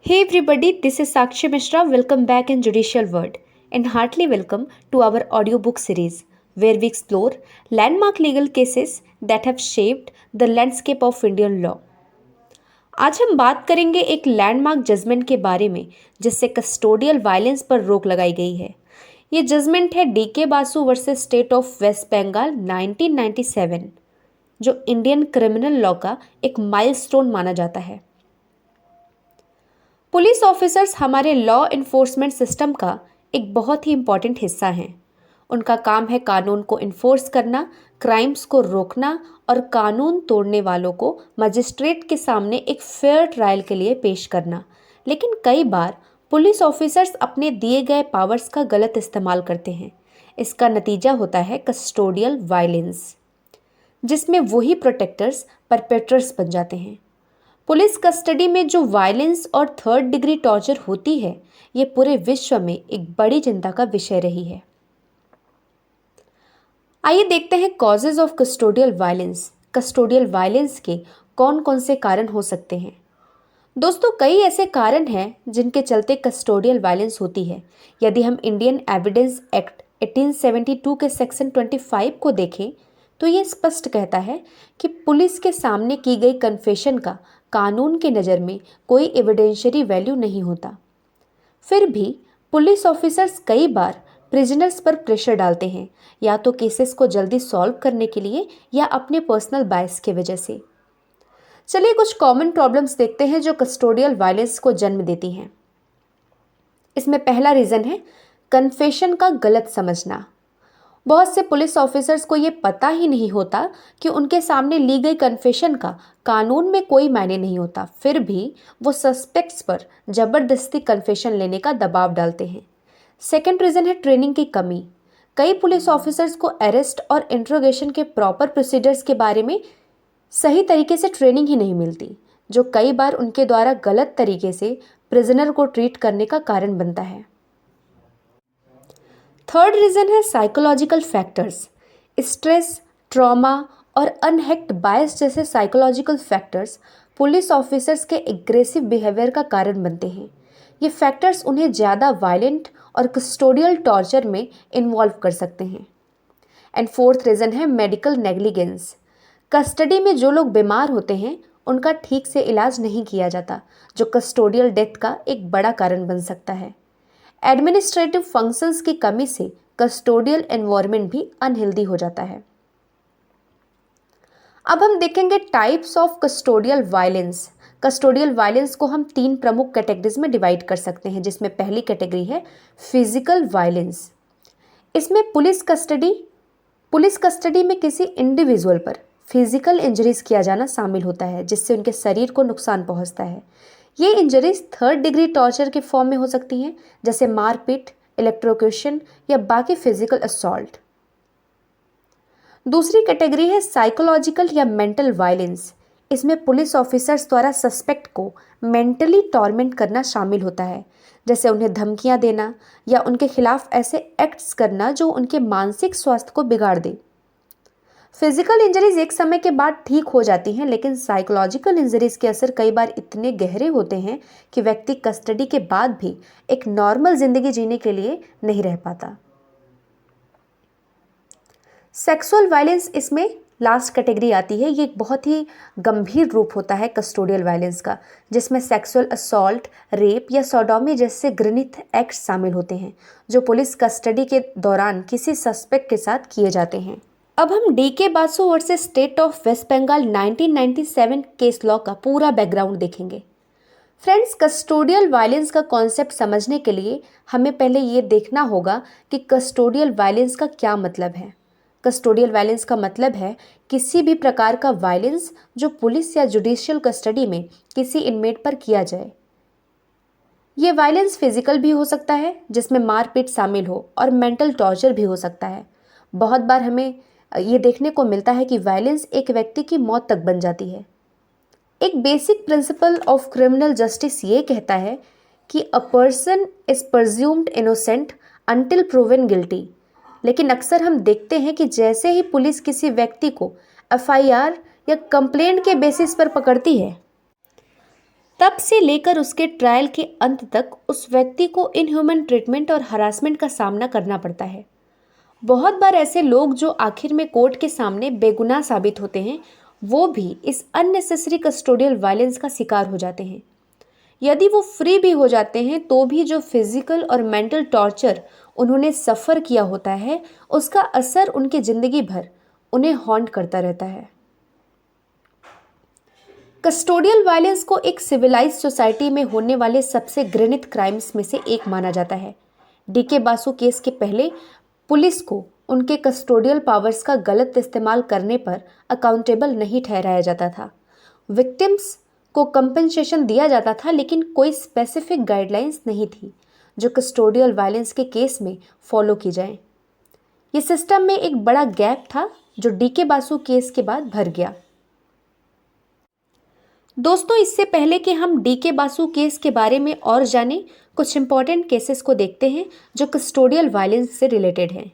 Hey everybody, this is Sakshi Mishra. Welcome back in Judicial World and heartily welcome to our audiobook series where we explore landmark legal cases that have shaped the landscape of Indian law. आज हम बात करेंगे एक landmark judgement के बारे में जिससे custodial violence पर रोक लगाई गई है। ये जजमेंट है DK Basu versus state of West Bengal 1997, जो इंडियन क्रिमिनल लॉ का एक माइलस्टोन माना जाता है। पुलिस ऑफिसर्स हमारे लॉ इन्फोर्समेंट सिस्टम का एक बहुत ही इम्पॉर्टेंट हिस्सा हैं। उनका काम है कानून को इन्फोर्स करना, क्राइम्स को रोकना और कानून तोड़ने वालों को मजिस्ट्रेट के सामने एक फेयर ट्रायल के लिए पेश करना। लेकिन कई बार पुलिस ऑफिसर्स अपने दिए गए पावर्स का गलत इस्तेमाल करते हैं। इसका नतीजा होता है कस्टोडियल वायलेंस, जिसमें वही प्रोटेक्टर्स परपेट्रर्स बन जाते हैं। पुलिस कस्टडी में जो वायलेंस और थर्ड डिग्री टॉर्चर होती है, ये पूरे विश्व में एक बड़ी चिंता का विषय रही है। आइए देखते हैं causes of custodial violence. Custodial violence के कौन कौन से कारण हो सकते हैं? दोस्तों, कई ऐसे कारण हैं जिनके चलते कस्टोडियल वायलेंस होती है। यदि हम इंडियन एविडेंस एक्ट 1872 के सेक्शन 25 को देखें तो ये स्पष्ट कहता है कि पुलिस के सामने की गई कन्फेशन का कानून की नज़र में कोई एविडेंशियरी वैल्यू नहीं होता। फिर भी पुलिस ऑफिसर्स कई बार प्रिजनर्स पर प्रेशर डालते हैं, या तो केसेस को जल्दी सॉल्व करने के लिए या अपने पर्सनल बायस की वजह से। चलिए कुछ कॉमन प्रॉब्लम्स देखते हैं जो कस्टोडियल वायलेंस को जन्म देती हैं। इसमें पहला रीज़न है कन्फेशन का गलत समझना। बहुत से पुलिस ऑफिसर्स को ये पता ही नहीं होता कि उनके सामने ली गई कन्फेशन का कानून में कोई मायने नहीं होता, फिर भी वो सस्पेक्ट्स पर ज़बरदस्ती कन्फेशन लेने का दबाव डालते हैं। सेकेंड रीज़न है ट्रेनिंग की कमी। कई पुलिस ऑफिसर्स को अरेस्ट और इंट्रोगेशन के प्रॉपर प्रोसीजर्स के बारे में सही तरीके से ट्रेनिंग ही नहीं मिलती, जो कई बार उनके द्वारा गलत तरीके से प्रिजनर को ट्रीट करने का कारण बनता है। थर्ड रीज़न है साइकोलॉजिकल फैक्टर्स। स्ट्रेस, ट्रॉमा और अनहेक्ड बायस जैसे साइकोलॉजिकल फैक्टर्स पुलिस ऑफिसर्स के एग्रेसिव बिहेवियर का कारण बनते हैं। ये फैक्टर्स उन्हें ज़्यादा वायलेंट और कस्टोडियल टॉर्चर में इन्वॉल्व कर सकते हैं। एंड फोर्थ रीज़न है मेडिकल नेग्लिजेंस। कस्टडी में जो लोग बीमार होते हैं उनका ठीक से इलाज नहीं किया जाता, जो कस्टोडियल डेथ का एक बड़ा कारण बन सकता है। एडमिनिस्ट्रेटिव फंक्शंस की कमी से कस्टोडियल एनवायरनमेंट भी अनहेल्दी हो जाता है। अब हम देखेंगे types of custodial violence. Custodial violence को हम 3 प्रमुख कैटेगरीज में डिवाइड कर सकते हैं, जिसमें पहली कैटेगरी है फिजिकल वायलेंस। इसमें पुलिस कस्टडी में किसी इंडिविजुअल पर फिजिकल इंजरीज किया जाना शामिल होता है, जिससे उनके शरीर को नुकसान पहुंचता है। ये इंजरीज थर्ड डिग्री टॉर्चर के फॉर्म में हो सकती हैं, जैसे मारपीट, इलेक्ट्रोक्यूशन या बाकी फिजिकल असॉल्ट। दूसरी कैटेगरी है साइकोलॉजिकल या मेंटल वायलेंस। इसमें पुलिस ऑफिसर्स द्वारा सस्पेक्ट को मेंटली टॉर्मेंट करना शामिल होता है, जैसे उन्हें धमकियां देना या उनके खिलाफ ऐसे एक्ट्स करना जो उनके मानसिक स्वास्थ्य को बिगाड़ दे। फिजिकल इंजरीज एक समय के बाद ठीक हो जाती हैं, लेकिन साइकोलॉजिकल इंजरीज के असर कई बार इतने गहरे होते हैं कि व्यक्ति कस्टडी के बाद भी एक नॉर्मल जिंदगी जीने के लिए नहीं रह पाता। सेक्सुअल वायलेंस इसमें लास्ट कैटेगरी आती है। ये एक बहुत ही गंभीर रूप होता है कस्टोडियल वायलेंस का, जिसमें सेक्सुअल असॉल्ट, रेप या सोडोमी जैसे घृणित एक्ट शामिल होते हैं, जो पुलिस कस्टडी के दौरान किसी सस्पेक्ट के साथ किए जाते हैं। अब हम DK Basu versus state of West Bengal 1997 case law का पूरा बैकग्राउंड देखेंगे। फ्रेंड्स, कस्टोडियल वायलेंस का कॉन्सेप्ट समझने के लिए हमें पहले ये देखना होगा कि कस्टोडियल वायलेंस का क्या मतलब है। कस्टोडियल वायलेंस का मतलब है किसी भी प्रकार का वायलेंस जो पुलिस या जुडिशियल कस्टडी में किसी इनमेट पर किया जाए। ये वायलेंस फिजिकल भी हो सकता है, जिसमें मारपीट शामिल हो, और मेंटल टॉर्चर भी हो सकता है। बहुत बार हमें ये देखने को मिलता है कि वायलेंस एक व्यक्ति की मौत तक बन जाती है। एक basic principle of criminal justice ये कहता है कि a person is presumed innocent until proven guilty. लेकिन अक्सर हम देखते हैं कि जैसे ही पुलिस किसी व्यक्ति को एफआईआर या कंप्लेंट के बेसिस पर पकड़ती है, तब से लेकर उसके ट्रायल के अंत तक उस व्यक्ति को इनह्यूमन ट्रीटमेंट और हरासमेंट का सामना करना पड़ता है। बहुत बार ऐसे लोग जो आखिर में कोर्ट के सामने बेगुनाह साबित होते हैं, वो भी इस अननेसेसरी कस्टोडियल वायलेंस का शिकार हो जाते हैं। यदि वो फ्री भी हो जाते हैं तो भी जो फिजिकल और मेंटल टॉर्चर उन्होंने सफ़र किया होता है, उसका असर उनकी ज़िंदगी भर उन्हें हॉन्ट करता रहता है। कस्टोडियल वायलेंस को एक सिविलाइज्ड सोसाइटी में होने वाले सबसे घृणित क्राइम्स में से एक माना जाता है। डीके बासु केस के पहले पुलिस को उनके कस्टोडियल पावर्स का गलत इस्तेमाल करने पर अकाउंटेबल नहीं ठहराया जाता था। विक्टिम्स को कंपनसेशन दिया जाता था, लेकिन कोई स्पेसिफिक गाइडलाइंस नहीं थी जो कस्टोडियल वायलेंस के केस में फॉलो की जाए। ये सिस्टम में एक बड़ा गैप था जो डीके बासु केस के बाद भर गया। दोस्तों, इससे पहले कि हम डीके बासु केस के बारे में और जानें, कुछ इंपॉर्टेंट केसेस को देखते हैं जो कस्टोडियल वायलेंस से रिलेटेड हैं।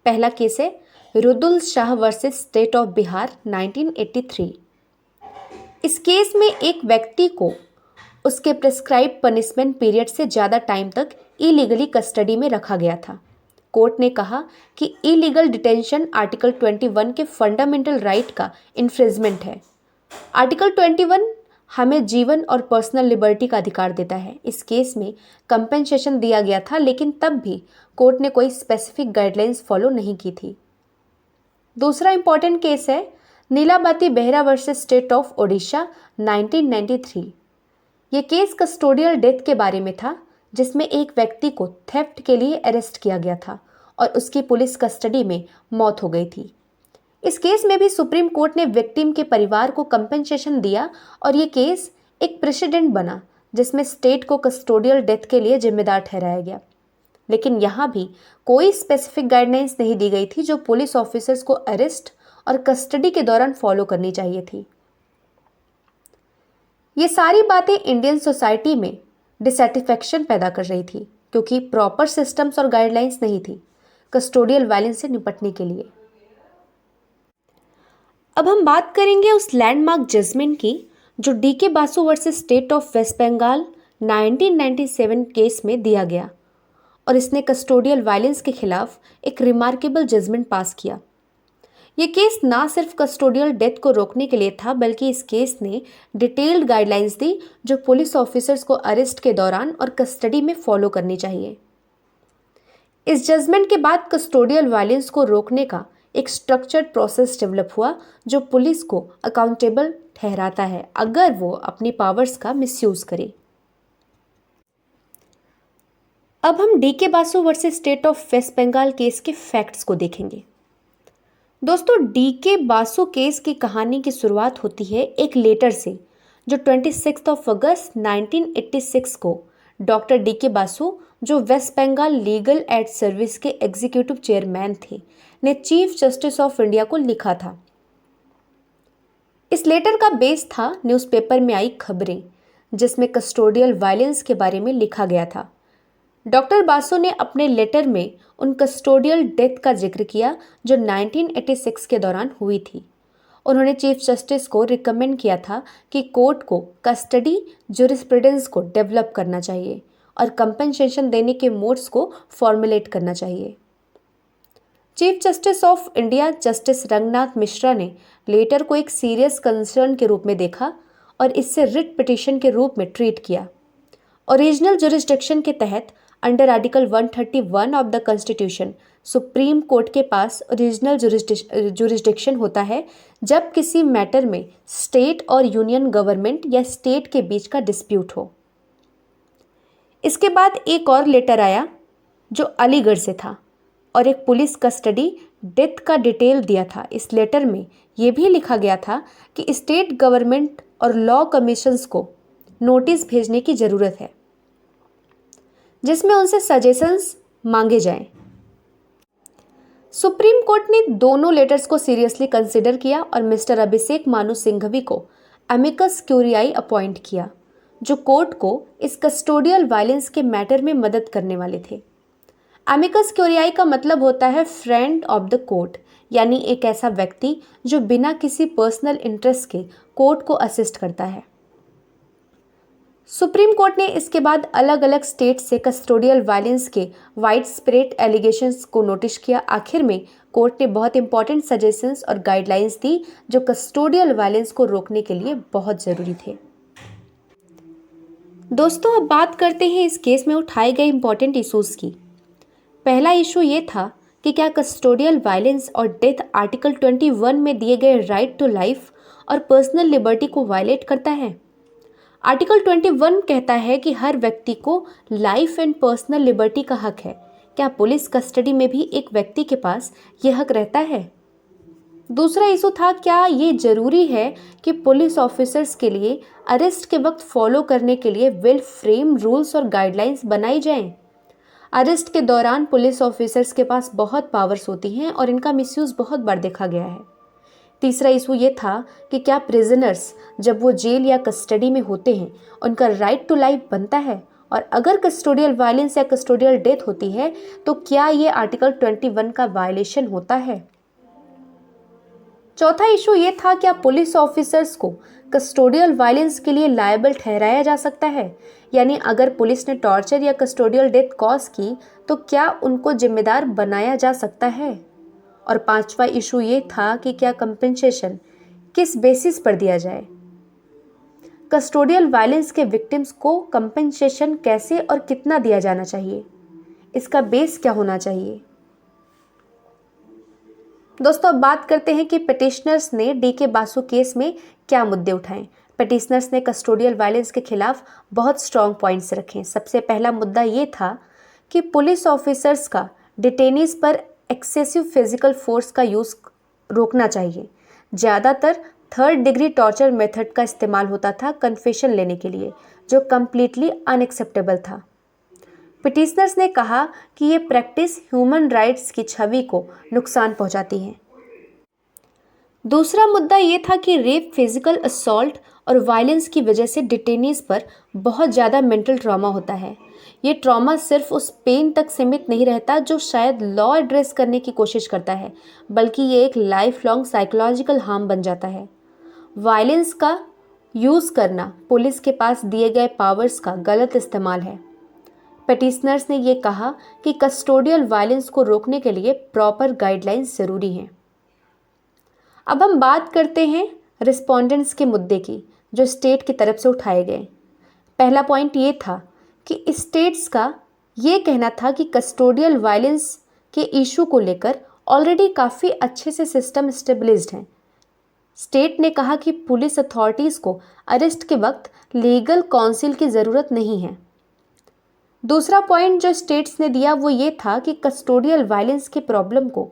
पहला केस है Rudul Shah versus state of Bihar 1983। इस केस में एक व्यक्ति को उसके प्रिस्क्राइब पनिशमेंट पीरियड से ज़्यादा टाइम तक इलीगली कस्टडी में रखा गया था। कोर्ट ने कहा कि इलीगल डिटेंशन आर्टिकल 21 के फंडामेंटल राइट का इन्फ्रिंजमेंट है। आर्टिकल 21 हमें जीवन और पर्सनल लिबर्टी का अधिकार देता है। इस केस में कंपेंसेशन दिया गया था, लेकिन तब भी कोर्ट ने कोई स्पेसिफिक गाइडलाइंस फॉलो नहीं की थी। दूसरा इंपॉर्टेंट केस है Nilabati Behera versus state of Odisha 1993। ये केस कस्टोडियल डेथ के बारे में था, जिसमें एक व्यक्ति को थेफ्ट के लिए अरेस्ट किया गया था और उसकी पुलिस कस्टडी में मौत हो गई थी। इस केस में भी सुप्रीम कोर्ट ने विक्टिम के परिवार को कंपेंसेशन दिया और ये केस एक प्रेसिडेंट बना जिसमें स्टेट को कस्टोडियल डेथ के लिए जिम्मेदार ठहराया गया। लेकिन यहाँ भी कोई स्पेसिफिक गाइडलाइंस नहीं दी गई थी जो पुलिस ऑफिसर्स को अरेस्ट और कस्टडी के दौरान फॉलो करनी चाहिए थी। ये सारी बातें इंडियन सोसाइटी में डिसैटिस्फैक्शन पैदा कर रही थी, क्योंकि प्रॉपर सिस्टम्स और गाइडलाइंस नहीं थी कस्टोडियल वायलेंस से निपटने के लिए। अब हम बात करेंगे उस लैंडमार्क जजमेंट की जो DK Basu versus state of West Bengal 1997 case में दिया गया, और इसने कस्टोडियल वायलेंस के खिलाफ एक रिमार्केबल जजमेंट पास किया। ये केस ना सिर्फ कस्टोडियल डेथ को रोकने के लिए था, बल्कि इस केस ने डिटेल्ड गाइडलाइंस दी जो पुलिस ऑफिसर्स को अरेस्ट के दौरान और कस्टडी में फॉलो करनी चाहिए। इस जजमेंट के बाद कस्टोडियल वायलेंस को रोकने का एक स्ट्रक्चर्ड प्रोसेस डेवलप हुआ जो पुलिस को अकाउंटेबल ठहराता है अगर वो अपनी पावर्स का मिसयूज करे। अब हम DK Basu versus state of West Bengal case के फैक्ट्स को देखेंगे। दोस्तों, डीके बासु केस की कहानी की शुरुआत होती है एक लेटर से जो 26 अगस्त 1986 को डॉक्टर डीके बासु, जो West Bengal legal aid service के एग्जीक्यूटिव चेयरमैन थे, ने चीफ जस्टिस ऑफ इंडिया को लिखा था। इस लेटर का बेस था न्यूज़पेपर में आई खबरें जिसमें कस्टोडियल वायलेंस के बारे में लिखा गया था। डॉक्टर बासु ने अपने लेटर में उन कस्टोडियल डेथ का जिक्र किया जो 1986 के दौरान हुई थी। उन्होंने चीफ जस्टिस को रिकमेंड किया था कि कोर्ट को कस्टडी ज्यूरिस्प्रूडेंस को डेवलप करना चाहिए और कंपनसेशन देने के मोड्स को फॉर्मुलेट करना चाहिए। Chief justice of India justice Ranganath Mishra ने लेटर को एक सीरियस कंसर्न के रूप में देखा और इससे रिट पिटीशन के रूप में ट्रीट किया। ओरिजिनल जुरिस्डिक्शन के तहत under article 131 of the constitution supreme court के पास ओरिजिनल जुरिस्डिक्शन होता है जब किसी मैटर में स्टेट और यूनियन गवर्नमेंट या स्टेट के बीच का डिस्प्यूट हो। इसके बाद एक और लेटर आया जो अलीगढ़ से था और एक पुलिस कस्टडी डेथ का डिटेल दिया था। इस लेटर में यह भी लिखा गया था कि स्टेट गवर्नमेंट और लॉ कमीशंस को नोटिस भेजने की ज़रूरत है जिसमें उनसे सजेशंस मांगे जाएं। सुप्रीम कोर्ट ने दोनों लेटर्स को सीरियसली कंसिडर किया और मिस्टर अभिषेक मानु सिंघवी को अमिकस क्यूरियाई अपॉइंट किया जो कोर्ट को इस कस्टोडियल वायलेंस के मैटर में मदद करने वाले थे। अमिकस क्यूरियाई का मतलब होता है फ्रेंड ऑफ द कोर्ट, यानी एक ऐसा व्यक्ति जो बिना किसी पर्सनल इंटरेस्ट के कोर्ट को असिस्ट करता है। सुप्रीम कोर्ट ने इसके बाद अलग अलग स्टेट से कस्टोडियल वायलेंस के वाइड स्प्रेड एलिगेशंस को नोटिस किया। आखिर में कोर्ट ने बहुत इंपॉर्टेंट सजेशंस और गाइडलाइंस दी जो कस्टोडियल वायलेंस को रोकने के लिए बहुत ज़रूरी थे। दोस्तों, अब बात करते हैं इस केस में उठाए गए इंपॉर्टेंट इशूज़ की। पहला इशू ये था कि क्या कस्टोडियल वायलेंस और डेथ आर्टिकल 21 में दिए गए राइट टू लाइफ और पर्सनल लिबर्टी को वायलेट करता है। आर्टिकल 21 कहता है कि हर व्यक्ति को लाइफ एंड पर्सनल लिबर्टी का हक है। क्या पुलिस कस्टडी में भी एक व्यक्ति के पास यह हक रहता है? दूसरा इशू था, क्या ये जरूरी है कि पुलिस ऑफिसर्स के लिए अरेस्ट के वक्त फॉलो करने के लिए वेल फ्रेम रूल्स और गाइडलाइंस बनाई जाएं? अरेस्ट के दौरान पुलिस ऑफिसर्स के पास बहुत पावर्स होती हैं और इनका मिसयूज़ बहुत बार देखा गया है। तीसरा इशू ये था कि क्या प्रिजनर्स जब वो जेल या कस्टडी में होते हैं उनका राइट टू लाइफ बनता है, और अगर कस्टोडियल वायलेंस या कस्टोडियल डेथ होती है तो क्या ये आर्टिकल 21 का वायलेशन होता है? चौथा इशू ये था, क्या पुलिस ऑफिसर्स को कस्टोडियल वायलेंस के लिए लायबल ठहराया जा सकता है, यानी अगर पुलिस ने टॉर्चर या कस्टोडियल डेथ कॉज की तो क्या उनको जिम्मेदार बनाया जा सकता है? और पांचवा इशू ये था कि क्या कंपेंसेशन किस बेसिस पर दिया जाए। कस्टोडियल वायलेंस के विक्टिम्स को कंपेंसेशन कैसे और कितना दिया जाना चाहिए, इसका बेस क्या होना चाहिए। दोस्तों, अब बात करते हैं कि पिटिशनर्स ने डीके बासु केस में क्या मुद्दे उठाए। पिटिशनर्स ने कस्टोडियल वायलेंस के खिलाफ बहुत स्ट्रॉन्ग पॉइंट्स रखे। सबसे पहला मुद्दा ये था कि पुलिस ऑफिसर्स का डिटेनीज पर एक्सेसिव फिजिकल फोर्स का यूज़ रोकना चाहिए। ज़्यादातर थर्ड डिग्री टॉर्चर मेथड का इस्तेमाल होता था कन्फेशन लेने के लिए, जो कम्प्लीटली अनएक्सेप्टेबल था। पिटिशनर्स ने कहा कि ये प्रैक्टिस ह्यूमन राइट्स की छवि को नुकसान पहुंचाती है। दूसरा मुद्दा ये था कि रेप, फिजिकल असॉल्ट और वायलेंस की वजह से डिटेनीज पर बहुत ज़्यादा मेंटल ट्रॉमा होता है। ये ट्रॉमा सिर्फ उस पेन तक सीमित नहीं रहता जो शायद लॉ एड्रेस करने की कोशिश करता है, बल्कि ये एक लाइफ लॉन्ग साइकोलॉजिकल हार्म बन जाता है। वायलेंस का यूज़ करना पुलिस के पास दिए गए पावर्स का गलत इस्तेमाल है। पिटिशनर्स ने ये कहा कि कस्टोडियल वायलेंस को रोकने के लिए प्रॉपर गाइडलाइंस ज़रूरी हैं। अब हम बात करते हैं रिस्पोंडेंट्स के मुद्दे की जो स्टेट की तरफ से उठाए गए। पहला पॉइंट ये था कि स्टेट्स का ये कहना था कि कस्टोडियल वायलेंस के इशू को लेकर ऑलरेडी काफ़ी अच्छे से सिस्टम स्टेबलिश्ड हैं। स्टेट ने कहा कि पुलिस अथॉरिटीज़ को अरेस्ट के वक्त लीगल काउंसिल की ज़रूरत नहीं है। दूसरा पॉइंट जो स्टेट्स ने दिया वो ये था कि कस्टोडियल वायलेंस के प्रॉब्लम को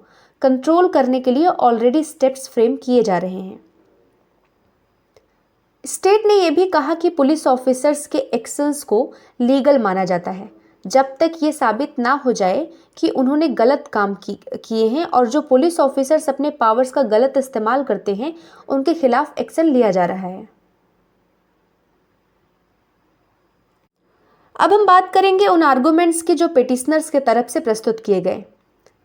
कंट्रोल करने के लिए ऑलरेडी स्टेप्स फ्रेम किए जा रहे हैं। स्टेट ने यह भी कहा कि पुलिस ऑफिसर्स के एक्शंस को लीगल माना जाता है जब तक ये साबित ना हो जाए कि उन्होंने गलत काम किए हैं, और जो पुलिस ऑफिसर्स अपने पावर्स का गलत इस्तेमाल करते हैं उनके खिलाफ एक्शन लिया जा रहा है। अब हम बात करेंगे उन आर्गुमेंट्स की जो पिटिशनर्स के तरफ से प्रस्तुत किए गए।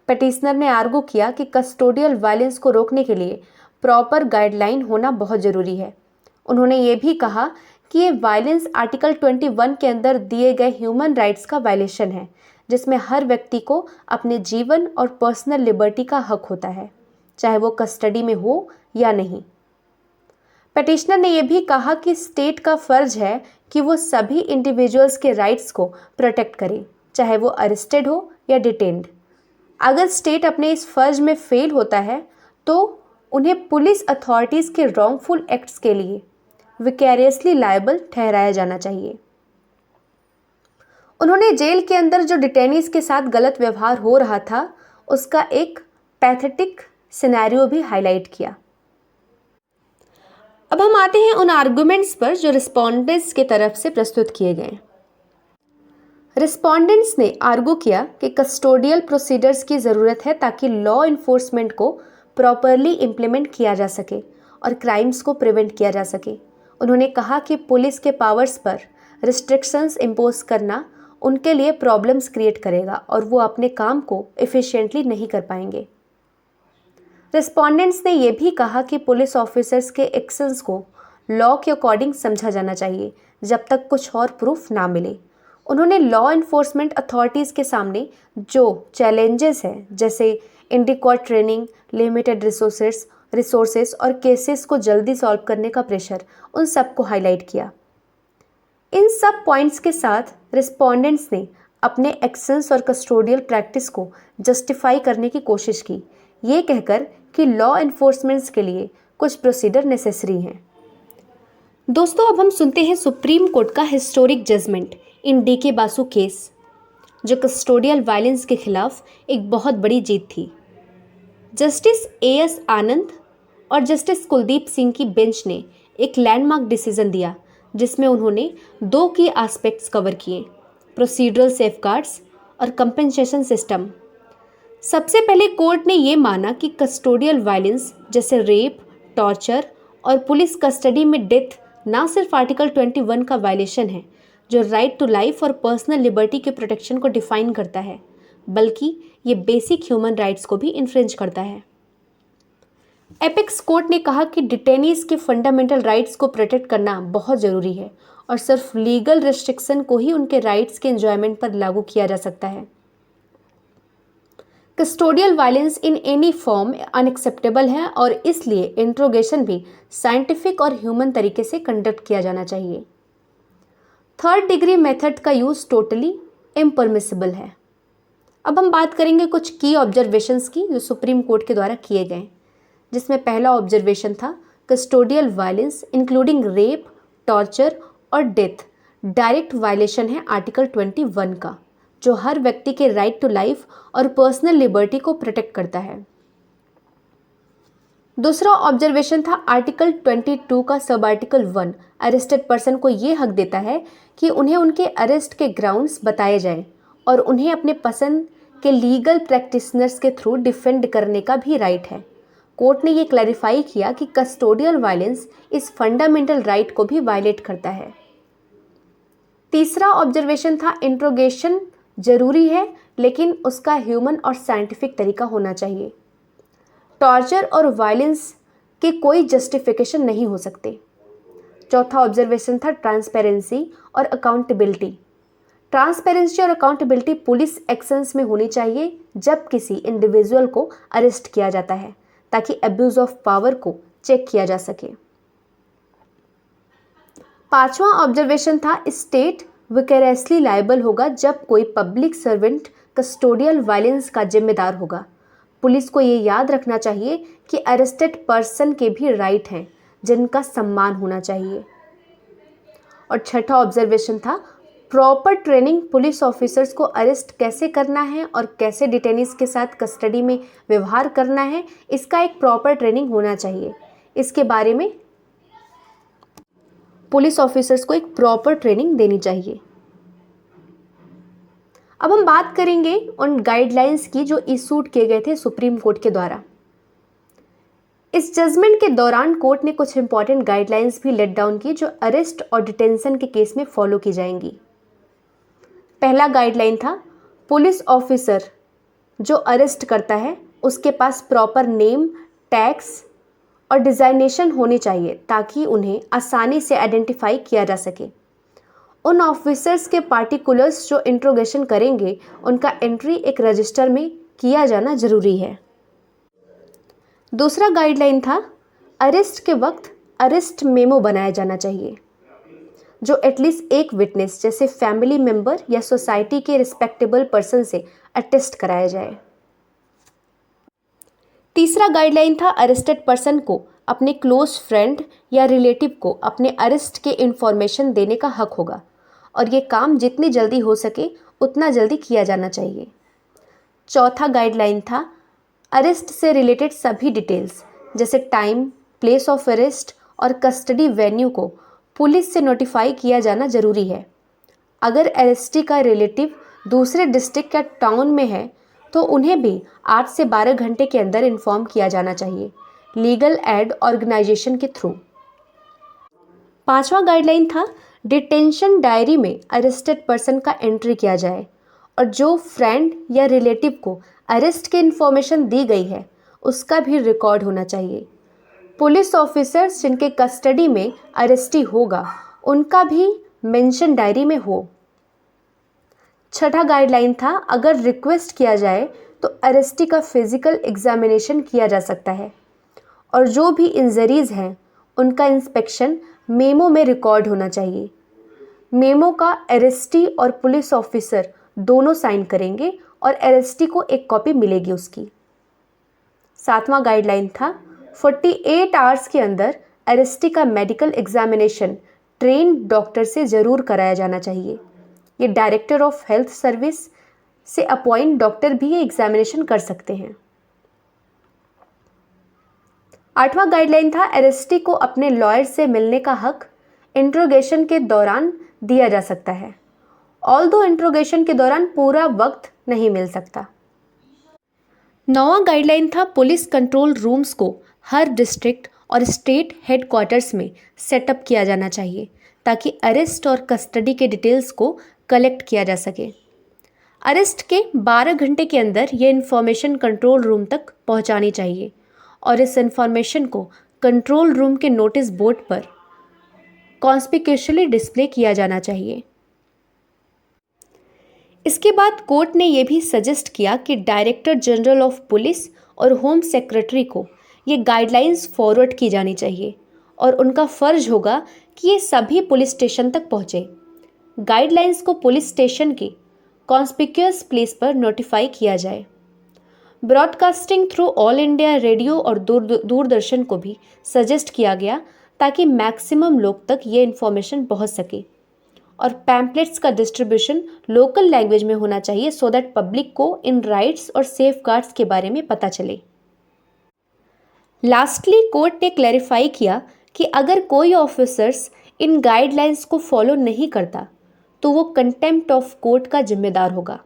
पिटिशनर ने आर्गू किया कि कस्टोडियल वायलेंस को रोकने के लिए प्रॉपर गाइडलाइन होना बहुत ज़रूरी है। उन्होंने ये भी कहा कि ये वायलेंस आर्टिकल 21 के अंदर दिए गए ह्यूमन राइट्स का वायलेशन है, जिसमें हर व्यक्ति को अपने जीवन और पर्सनल लिबर्टी का हक होता है, चाहे वो कस्टडी में हो या नहीं। पिटिशनर ने यह भी कहा कि स्टेट का फ़र्ज है कि वो सभी इंडिविजुअल्स के राइट्स को प्रोटेक्ट करे, चाहे वो अरेस्टेड हो या डिटेन्ड। अगर स्टेट अपने इस फ़र्ज में फेल होता है तो उन्हें पुलिस अथॉरिटीज़ के रॉन्गफुल एक्ट्स के लिए विकैरियसली लायबल ठहराया जाना चाहिए। उन्होंने जेल के अंदर जो डिटेनीज के साथ गलत व्यवहार हो रहा था उसका एक पैथेटिक सिनेरियो भी हाईलाइट किया। अब हम आते हैं उन आर्गुमेंट्स पर जो रिस्पोंडेंट्स के तरफ से प्रस्तुत किए गए। रिस्पोंडेंट्स ने आर्गू किया कि कस्टोडियल प्रोसीडर्स की ज़रूरत है ताकि लॉ इन्फोर्समेंट को प्रॉपरली इम्प्लीमेंट किया जा सके और क्राइम्स को प्रिवेंट किया जा सके। उन्होंने कहा कि पुलिस के पावर्स पर रिस्ट्रिक्शंस इम्पोज करना उनके लिए प्रॉब्लम्स क्रिएट करेगा और वो अपने काम को एफिशिएंटली नहीं कर पाएंगे। रिस्पोंडेंट्स ने यह भी कहा कि पुलिस ऑफिसर्स के एक्शंस को लॉ के अकॉर्डिंग समझा जाना चाहिए, जब तक कुछ और प्रूफ ना मिले। उन्होंने लॉ इन्फोर्समेंट अथॉरिटीज़ के सामने जो चैलेंजेस हैं, जैसे इनडिक्वाट ट्रेनिंग, लिमिटेड रिसोर्सेस और केसेस को जल्दी सॉल्व करने का प्रेशर, उन सबको हाईलाइट किया। इन सब पॉइंट्स के साथ रिस्पोंडेंट्स ने अपने एक्शंस और कस्टोडियल प्रैक्टिस को जस्टिफाई करने की कोशिश की, ये कहकर कि लॉ इन्फोर्समेंट्स के लिए कुछ प्रोसीजर नेसेसरी हैं। दोस्तों, अब हम सुनते हैं सुप्रीम कोर्ट का हिस्टोरिक जजमेंट इन डी.के. बासु केस, जो कस्टोडियल वायलेंस के खिलाफ एक बहुत बड़ी जीत थी। Justice AS. आनंद और जस्टिस कुलदीप सिंह की बेंच ने एक लैंडमार्क डिसीजन दिया, जिसमें उन्होंने 2 की एस्पेक्ट्स कवर किए: प्रोसीडरल सेफगार्ड्स और कंपेंसेशन सिस्टम। सबसे पहले कोर्ट ने ये माना कि कस्टोडियल वायलेंस जैसे रेप, टॉर्चर और पुलिस कस्टडी में डेथ ना सिर्फ आर्टिकल 21 का वायलेशन है, जो राइट टू लाइफ और पर्सनल लिबर्टी के प्रोटेक्शन को डिफाइन करता है, बल्कि ये बेसिक ह्यूमन राइट्स को भी इन्फ्रिंज करता है। एपेक्स कोर्ट ने कहा कि डिटेनीज के फंडामेंटल राइट्स को प्रोटेक्ट करना बहुत ज़रूरी है और सिर्फ लीगल रिस्ट्रिक्शन को ही उनके राइट्स के एंजॉयमेंट पर लागू किया जा सकता है। Custodial violence in any form unacceptable है और इसलिए इंट्रोगेशन भी साइंटिफिक और ह्यूमन तरीके से कंडक्ट किया जाना चाहिए। 3rd डिग्री मेथड का यूज़ टोटली इम्परमिसिबल है। अब हम बात करेंगे कुछ की ऑब्जर्वेशंस की जो सुप्रीम कोर्ट के द्वारा किए गए, जिसमें पहला ऑब्जर्वेशन था custodial violence including rape, torture और डेथ डायरेक्ट वायलेशन है आर्टिकल 21 का, जो हर व्यक्ति के राइट टू लाइफ और पर्सनल लिबर्टी को प्रोटेक्ट करता है। दूसरा ऑब्जर्वेशन था आर्टिकल 22 का सब आर्टिकल 1 अरेस्टेड पर्सन को ये हक देता है कि उन्हें उनके अरेस्ट के ग्राउंड्स बताए जाएं और उन्हें अपने पसंद के लीगल प्रैक्टिशनर्स के थ्रू डिफेंड करने का भी राइट है। कोर्ट ने ये क्लैरिफाई किया कि कस्टोडियल वायलेंस इस फंडामेंटल राइट को भी वायलेट करता है। तीसरा ऑब्जर्वेशन था इंट्रोगेशन जरूरी है, लेकिन उसका ह्यूमन और साइंटिफिक तरीका होना चाहिए। टॉर्चर और वायलेंस के कोई जस्टिफिकेशन नहीं हो सकते। चौथा ऑब्जर्वेशन था ट्रांसपेरेंसी और अकाउंटेबिलिटी। ट्रांसपेरेंसी और अकाउंटेबिलिटी पुलिस एक्शंस में होनी चाहिए जब किसी इंडिविजुअल को अरेस्ट किया जाता है, ताकि अब्यूज ऑफ पावर को चेक किया जा सके। पांचवा ऑब्जर्वेशन था स्टेट विकेरियसली लायबल होगा जब कोई पब्लिक सर्वेंट कस्टोडियल वायलेंस का जिम्मेदार होगा। पुलिस को ये याद रखना चाहिए कि अरेस्टेड पर्सन के भी राइट हैं जिनका सम्मान होना चाहिए। और छठा ऑब्जर्वेशन था प्रॉपर ट्रेनिंग पुलिस ऑफिसर्स को अरेस्ट कैसे करना है और कैसे डिटेनीज के साथ कस्टडी में व्यवहार करना है, इसका एक प्रॉपर ट्रेनिंग होना चाहिए। इसके बारे में पुलिस ऑफिसर्स को एक प्रॉपर ट्रेनिंग देनी चाहिए। अब हम बात करेंगे उन गाइडलाइंस की जो इशूड किए गए थे सुप्रीम कोर्ट के द्वारा। इस जजमेंट के दौरान कोर्ट ने कुछ इंपॉर्टेंट गाइडलाइंस भी लेट डाउन की जो अरेस्ट और डिटेंशन के केस में फॉलो की जाएंगी। पहला गाइडलाइन था पुलिस ऑफिसर जो अरेस्ट करता है उसके पास प्रॉपर नेम, टैग्स और डिजाइनेशन होनी चाहिए ताकि उन्हें आसानी से आइडेंटिफाई किया जा सके। उन ऑफिसर्स के पार्टिकुलर्स जो इंट्रोगेशन करेंगे उनका एंट्री एक रजिस्टर में किया जाना जरूरी है। दूसरा गाइडलाइन था अरेस्ट के वक्त अरेस्ट मेमो बनाया जाना चाहिए जो एटलीस्ट एक विटनेस जैसे फैमिली मेंबर या सोसाइटी के रिस्पेक्टेबल पर्सन से अटेस्ट कराया जाए। तीसरा गाइडलाइन था अरेस्टेड पर्सन को अपने क्लोज फ्रेंड या रिलेटिव को अपने अरेस्ट के इंफॉर्मेशन देने का हक होगा और ये काम जितनी जल्दी हो सके उतना जल्दी किया जाना चाहिए। चौथा गाइडलाइन था अरेस्ट से रिलेटेड सभी डिटेल्स जैसे टाइम, प्लेस ऑफ अरेस्ट और कस्टडी वेन्यू को पुलिस से नोटिफाई किया जाना जरूरी है। अगर अरेस्टी का रिलेटिव दूसरे डिस्ट्रिक्ट या टाउन में है तो उन्हें भी 8 से 12 घंटे के अंदर इन्फॉर्म किया जाना चाहिए लीगल एड ऑर्गेनाइजेशन के थ्रू। पांचवा गाइडलाइन था डिटेंशन डायरी में अरेस्टेड पर्सन का एंट्री किया जाए और जो फ्रेंड या रिलेटिव को अरेस्ट की इन्फॉर्मेशन दी गई है उसका भी रिकॉर्ड होना चाहिए। पुलिस ऑफिसर्स जिनके कस्टडी में अरेस्टी होगा उनका भी मेंशन डायरी में हो। छठा गाइडलाइन था, अगर रिक्वेस्ट किया जाए तो अरेस्टी का फिजिकल एग्जामिनेशन किया जा सकता है और जो भी इंजरीज हैं उनका इंस्पेक्शन मेमो में रिकॉर्ड होना चाहिए। मेमो का अरेस्टी और पुलिस ऑफिसर दोनों साइन करेंगे और अरेस्टी को एक कॉपी मिलेगी उसकी। सातवां गाइडलाइन था, 48 आवर्स के अंदर अरेस्टी का मेडिकल एग्जामिनेशन ट्रेन डॉक्टर से ज़रूर कराया जाना चाहिए। ये डायरेक्टर ऑफ हेल्थ सर्विस से अपॉइंट डॉक्टर भी ये एग्जामिनेशन कर सकते हैं। आठवां गाइडलाइन था, अरेस्टी को अपने लॉयर से मिलने का हक इंट्रोगेशन के दौरान दिया जा सकता है, ऑल्दो इंट्रोगेशन के दौरान पूरा वक्त नहीं मिल सकता। नौवां गाइडलाइन था, पुलिस कंट्रोल रूम्स को हर डिस्ट्रिक्ट और स्टेट हेडक्वार्टर्स में सेटअप किया जाना चाहिए ताकि अरेस्ट और कस्टडी के डिटेल्स को कलेक्ट किया जा सके। अरेस्ट के 12 घंटे के अंदर ये इन्फॉर्मेशन कंट्रोल रूम तक पहुंचानी चाहिए और इस इन्फॉर्मेशन को कंट्रोल रूम के नोटिस बोर्ड पर कॉन्स्पिक्यूशली डिस्प्ले किया जाना चाहिए। इसके बाद कोर्ट ने यह भी सजेस्ट किया कि डायरेक्टर जनरल ऑफ पुलिस और होम सेक्रेटरी को ये गाइडलाइंस फॉरवर्ड की जानी चाहिए और उनका फ़र्ज होगा कि ये सभी पुलिस स्टेशन तक पहुँचे। गाइडलाइंस को पुलिस स्टेशन के कॉन्स्पिक्यूअस प्लेस पर नोटिफाई किया जाए। Broadcasting through all India radio और दूरदर्शन को भी सजेस्ट किया गया ताकि मैक्सिमम लोग तक ये इन्फॉर्मेशन पहुँच सके और पैम्पलेट्स का डिस्ट्रीब्यूशन लोकल लैंग्वेज में होना चाहिए सो दैट पब्लिक को इन राइट्स और सेफगार्ड्स के बारे में पता चले। लास्टली कोर्ट ने क्लैरिफाई किया कि अगर कोई ऑफिसर्स इन गाइडलाइंस को फॉलो नहीं करता तो वो कंटेम्प्ट ऑफ कोर्ट का जिम्मेदार होगा।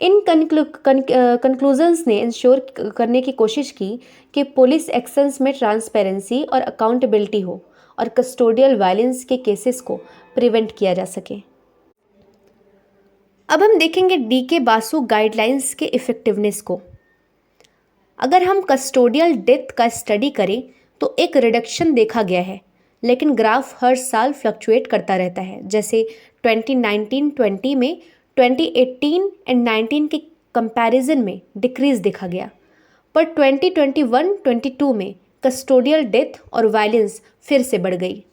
इन कंक्लूजन्स ने इंश्योर करने की कोशिश की कि पुलिस एक्शंस में ट्रांसपेरेंसी और अकाउंटेबिलिटी हो और कस्टोडियल वायलेंस के केसेस को प्रिवेंट किया जा सके। अब हम देखेंगे डीके बासु गाइडलाइंस के इफ़ेक्टिवनेस को। अगर हम कस्टोडियल डेथ का स्टडी करें तो एक रिडक्शन देखा गया है, लेकिन ग्राफ हर साल फ्लक्चुएट करता रहता है। जैसे 2019-20 में 2018 एंड 19 के कंपैरिजन में डिक्रीज देखा गया, पर 2021-22 में कस्टोडियल डेथ और वायलेंस फिर से बढ़ गई।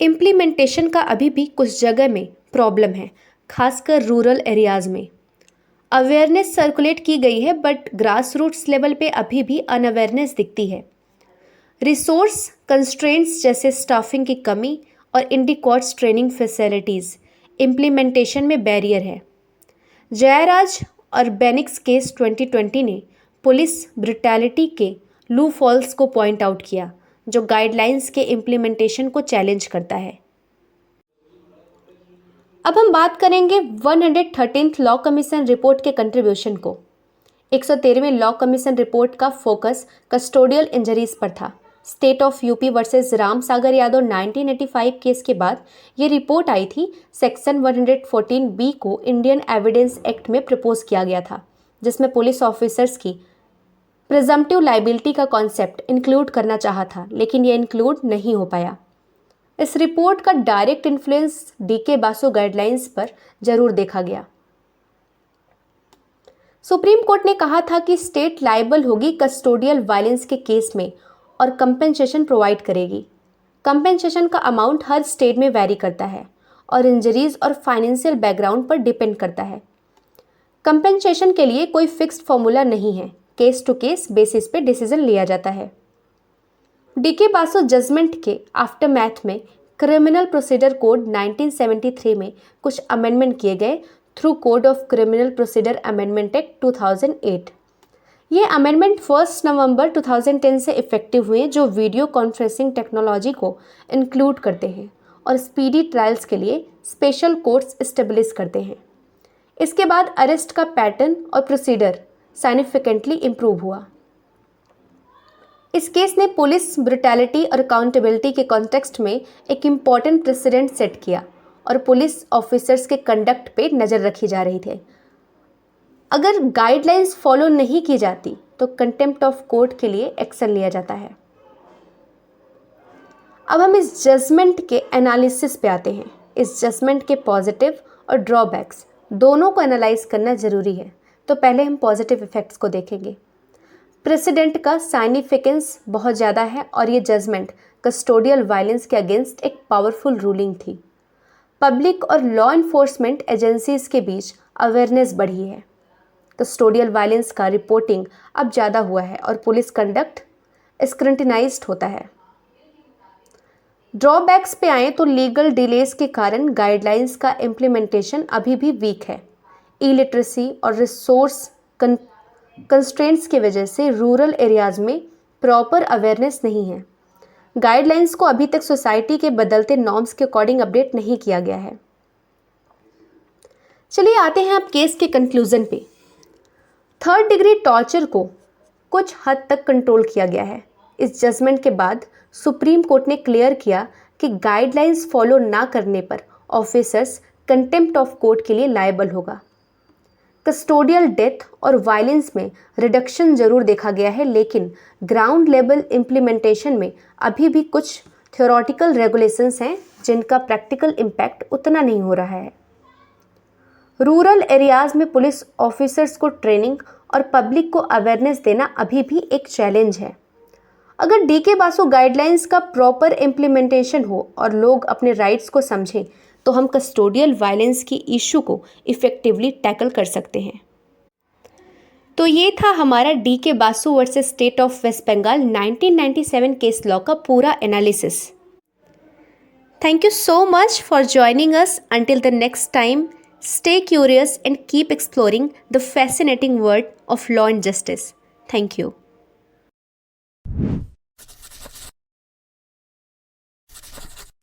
इम्प्लीमेंटेशन का अभी भी कुछ जगह में प्रॉब्लम है, खासकर रूरल एरियाज़ में। अवेयरनेस सर्कुलेट की गई है बट ग्रास रूट्स लेवल पे अभी भी अनअवेयरनेस दिखती है। रिसोर्स कंस्ट्रेंट्स जैसे स्टाफिंग की कमी और इंडिकॉट्स ट्रेनिंग फैसिलिटीज़ इम्प्लीमेंटेशन में बैरियर है। जयराज और बेनिक्स केस 2020 ने पुलिस ब्रुटैलिटी के लू फॉल्स को पॉइंट आउट किया, जो गाइडलाइंस के इम्प्लीमेंटेशन को चैलेंज करता है। अब हम बात करेंगे 113th लॉ कमीशन रिपोर्ट के कंट्रीब्यूशन को। 113वें लॉ कमीशन रिपोर्ट का फोकस कस्टोडियल इंजरीज पर था। State of UP versus Ram Sagar Yadav 1985 case के बाद ये रिपोर्ट आई थी। सेक्शन 114B को इंडियन एविडेंस एक्ट में प्रपोज किया गया था, जिसमें पुलिस ऑफिसर्स की प्रिजम्प्टिव लाइबिलिटी का कॉन्सेप्ट इंक्लूड करना चाहा था, लेकिन ये इंक्लूड नहीं हो पाया। इस रिपोर्ट का direct influence DK Basu guidelines पर जरूर देखा गया। सुप्रीम कोर्ट ने कहा था कि स्टेट लायबल होगी कस्टोडियल वायलेंस के केस में और कंपेंसेशन प्रोवाइड करेगी। कंपेंसेशन का अमाउंट हर स्टेट में वैरी करता है और इंजरीज और फाइनेंशियल बैकग्राउंड पर डिपेंड करता है। कंपेंसेशन के लिए कोई फिक्स्ड फॉर्मूला नहीं है, केस टू केस बेसिस पे डिसीजन लिया जाता है। डीके बासु जजमेंट के आफ्टरमैथ में क्रिमिनल प्रोसीजर कोड 1973 में कुछ अमेंडमेंट किए गए through code of criminal procedure amendment act 2008। ये अमेंडमेंट 1 नवंबर 2010 से इफेक्टिव हुए, जो वीडियो कॉन्फ्रेंसिंग टेक्नोलॉजी को इंक्लूड करते हैं और स्पीडी ट्रायल्स के लिए स्पेशल कोर्ट्स इस्टेब्लिश करते हैं। इसके बाद अरेस्ट का पैटर्न और प्रोसीजर साइनिफिकेंटली इम्प्रूव हुआ। इस केस ने पुलिस ब्रुटैलिटी और अकाउंटेबिलिटी के कॉन्टेक्स्ट में एक इम्पॉर्टेंट प्रेसिडेंट सेट किया और पुलिस ऑफिसर्स के कंडक्ट पे नज़र रखी जा रही थी। अगर गाइडलाइंस फॉलो नहीं की जाती तो कंटेम्प्ट ऑफ कोर्ट के लिए एक्शन लिया जाता है। अब हम इस जजमेंट के एनालिसिस पे आते हैं। इस जजमेंट के पॉजिटिव और ड्रॉबैक्स दोनों को एनालाइज करना ज़रूरी है। तो पहले हम पॉजिटिव इफ़ेक्ट्स को देखेंगे। प्रेसिडेंट का साइनिफिकेंस बहुत ज़्यादा है और ये जजमेंट कस्टोडियल वायलेंस के अगेंस्ट एक पावरफुल रूलिंग थी। पब्लिक और लॉ इन्फोर्समेंट एजेंसीज के बीच अवेयरनेस बढ़ी है। कस्टोडियल वायलेंस का रिपोर्टिंग अब ज़्यादा हुआ है और पुलिस कंडक्ट स्क्रूटिनाइज्ड होता है। ड्रॉबैक्स पे आएँ तो लीगल डिलेज के कारण गाइडलाइंस का इम्प्लीमेंटेशन अभी भी वीक है। इलिटरेसी और रिसोर्स कंस्ट्रेंट्स की वजह से रूरल एरियाज़ में प्रॉपर अवेयरनेस नहीं है। गाइडलाइंस को अभी तक सोसाइटी के बदलते नॉर्म्स के अकॉर्डिंग अपडेट नहीं किया गया है। चलिए आते हैं अब केस के कंक्लूजन पे। 3rd डिग्री टॉर्चर को कुछ हद तक कंट्रोल किया गया है। इस जजमेंट के बाद सुप्रीम कोर्ट ने क्लियर किया कि गाइडलाइंस फॉलो ना करने पर ऑफिसर्स कंटेम्प्ट ऑफ कोर्ट के लिए लायबल होगा। कस्टोडियल डेथ और वायलेंस में रिडक्शन जरूर देखा गया है, लेकिन ग्राउंड लेवल इम्प्लीमेंटेशन में अभी भी कुछ थ्योरेटिकल रेगुलेशंस हैं जिनका प्रैक्टिकल इम्पैक्ट उतना नहीं हो रहा है। रूरल एरियाज़ में पुलिस ऑफिसर्स को ट्रेनिंग और पब्लिक को अवेयरनेस देना अभी भी एक चैलेंज है। अगर डीके बासु गाइडलाइंस का प्रॉपर इम्प्लीमेंटेशन हो और लोग अपने राइट्स को समझें तो हम कस्टोडियल वायलेंस की इशू को इफ़ेक्टिवली टैकल कर सकते हैं। तो ये था हमारा DK Basu versus state of West Bengal 1997 case law का पूरा analysis. Thank you so much for joining us. Until the next time, stay curious and keep exploring the fascinating world of law and justice. Thank you.